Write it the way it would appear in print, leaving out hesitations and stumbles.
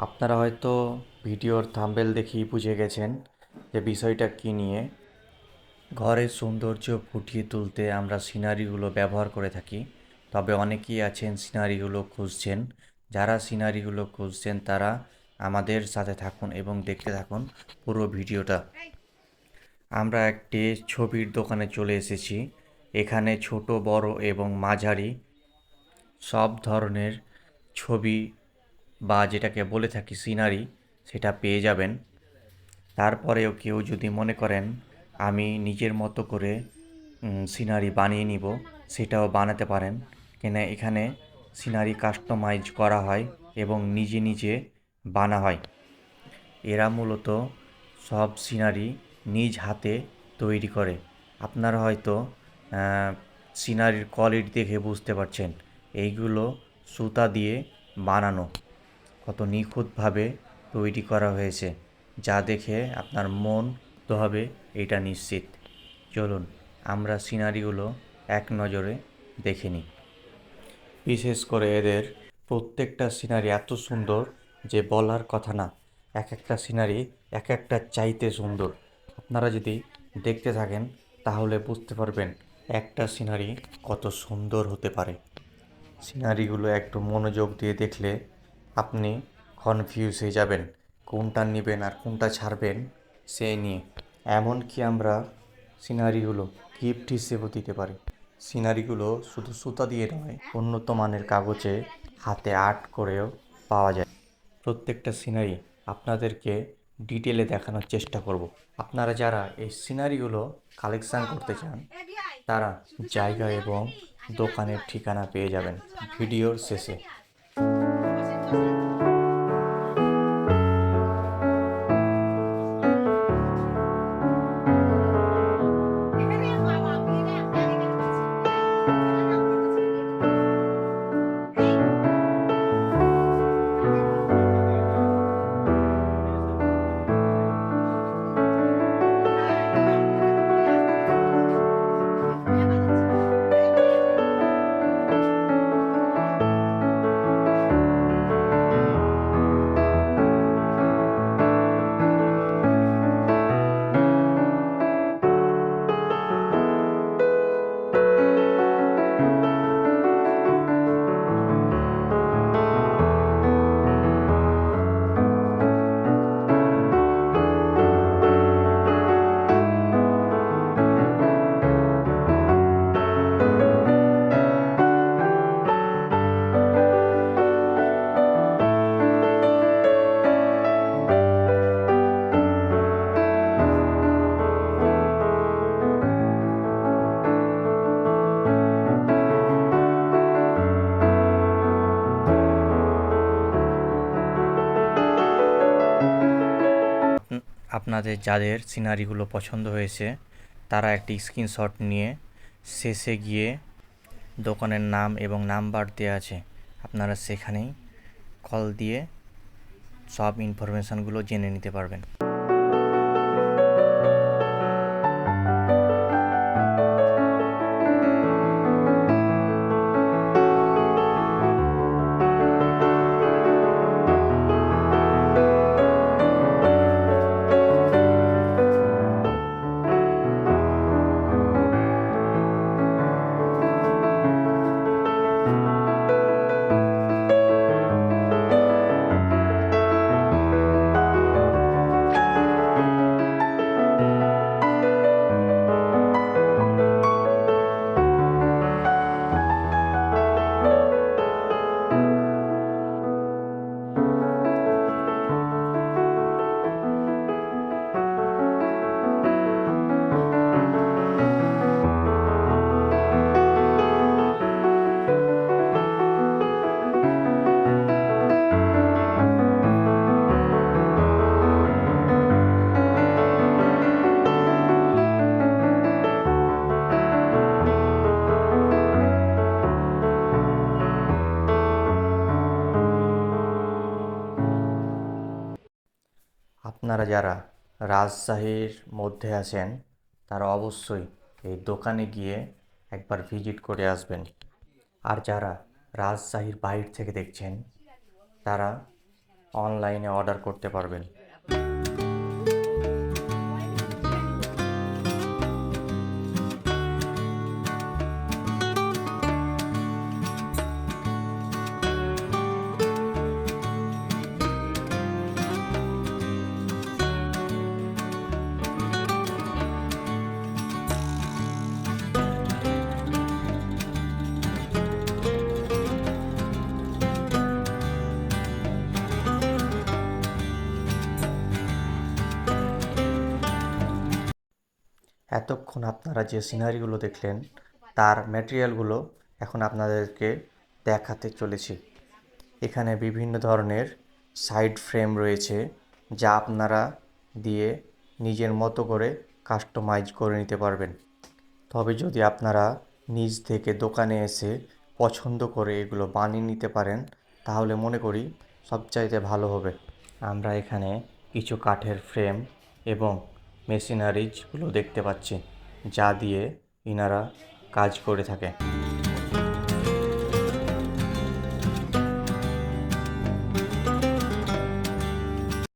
আপনারা হয়তো ভিডিওর থাম্বনেল দেখেই বুঝে গেছেন যে বিষয়টা কী নিয়ে। ঘরের সৌন্দর্য ফুটিয়ে তুলতে আমরা সিনারিগুলো ব্যবহার করে থাকি। তবে অনেকেই আছেন সিনারিগুলো খুঁজছেন। যারা সিনারিগুলো খুঁজছেন তারা আমাদের সাথে থাকুন এবং দেখতে থাকুন পুরো ভিডিওটা। আমরা একটি ছবির দোকানে চলে এসেছি। এখানে ছোট বড় এবং মাঝারি সব ধরনের ছবি বা যেটাকে বলে থাকি সিনারি, সেটা পেয়ে যাবেন। তারপরেও কেউ যদি মনে করেন আমি নিজের মতো করে সিনারি বানিয়ে নিব, সেটাও বানাতে পারেন। কেন এখানে সিনারি কাস্টমাইজ করা হয় এবং নিজে নিজে বানা হয়। এরা মূলত সব সিনারি নিজ হাতে তৈরি করে। আপনারা হয়তো সিনারির কোয়ালিটি দেখে বুঝতে পারছেন এইগুলো সুতা দিয়ে বানানো, কত নিখুঁতভাবে তৈরি করা হয়েছে, যা দেখে আপনার মন তো হবে এটা নিশ্চিত। চলুন আমরা সিনারিগুলো এক নজরে দেখে নিই। বিশেষ করে এদের প্রত্যেকটা সিনারি এত সুন্দর যে বলার কথা না। এক একটা সিনারি এক একটা চাইতে সুন্দর। আপনারা যদি দেখতে থাকেন তাহলে বুঝতে পারবেন একটা সিনারি কত সুন্দর হতে পারে। সিনারিগুলো একটু মনোযোগ দিয়ে দেখলে আপনি কনফিউজ হয়ে যাবেন কোনটা নেবেন আর কোনটা ছাড়বেন সেই নিয়ে। এমনকি আমরা সিনারিগুলো গিফট হিসেবেও দিতে পারি। সিনারিগুলো শুধু সুতা দিয়ে নয়, উন্নত মানের কাগজে হাতে আর্ট করেও পাওয়া যায়। প্রত্যেকটা সিনারি আপনাদেরকে ডিটেলে দেখানোর চেষ্টা করব। আপনারা যারা এই সিনারিগুলো কালেকশান করতে চান তারা জায়গা এবং দোকানের ঠিকানা পেয়ে যাবেন ভিডিওর শেষে। আপনাদের যাদের সিনারিগুলো পছন্দ হয়েছে তারা একটি স্ক্রিনশট নিয়ে শেষে গিয়ে দোকানের নাম এবং নাম্বার দেওয়া আছে, আপনারা সেখানেই কল দিয়ে সব ইনফরমেশানগুলো জেনে নিতে পারবেন। আপনারা যারা রাজশাহীর মধ্যে আছেন তারা অবশ্যই এই দোকানে গিয়ে একবার ভিজিট করে আসবেন। আর যারা রাজশাহীর বাইরে থেকে দেখছেন তারা অনলাইনে অর্ডার করতে পারবেন। এতক্ষণ আপনারা যে সিনারিগুলো দেখলেন তার ম্যাটেরিয়ালগুলো এখন আপনাদেরকে দেখাতে চলেছি। এখানে বিভিন্ন ধরনের সাইড ফ্রেম রয়েছে যা আপনারা দিয়ে নিজের মতো করে কাস্টমাইজ করে নিতে পারবেন। তবে যদি আপনারা নিজ থেকে দোকানে এসে পছন্দ করে এগুলো বানিয়ে নিতে পারেন তাহলে মনে করি সবচাইতে ভালো হবে। আমরা এখানে কিছু কাঠের ফ্রেম এবং মেশিনারিজগুলো দেখতে পাচ্ছি যা দিয়ে ইনারা কাজ করে থাকে।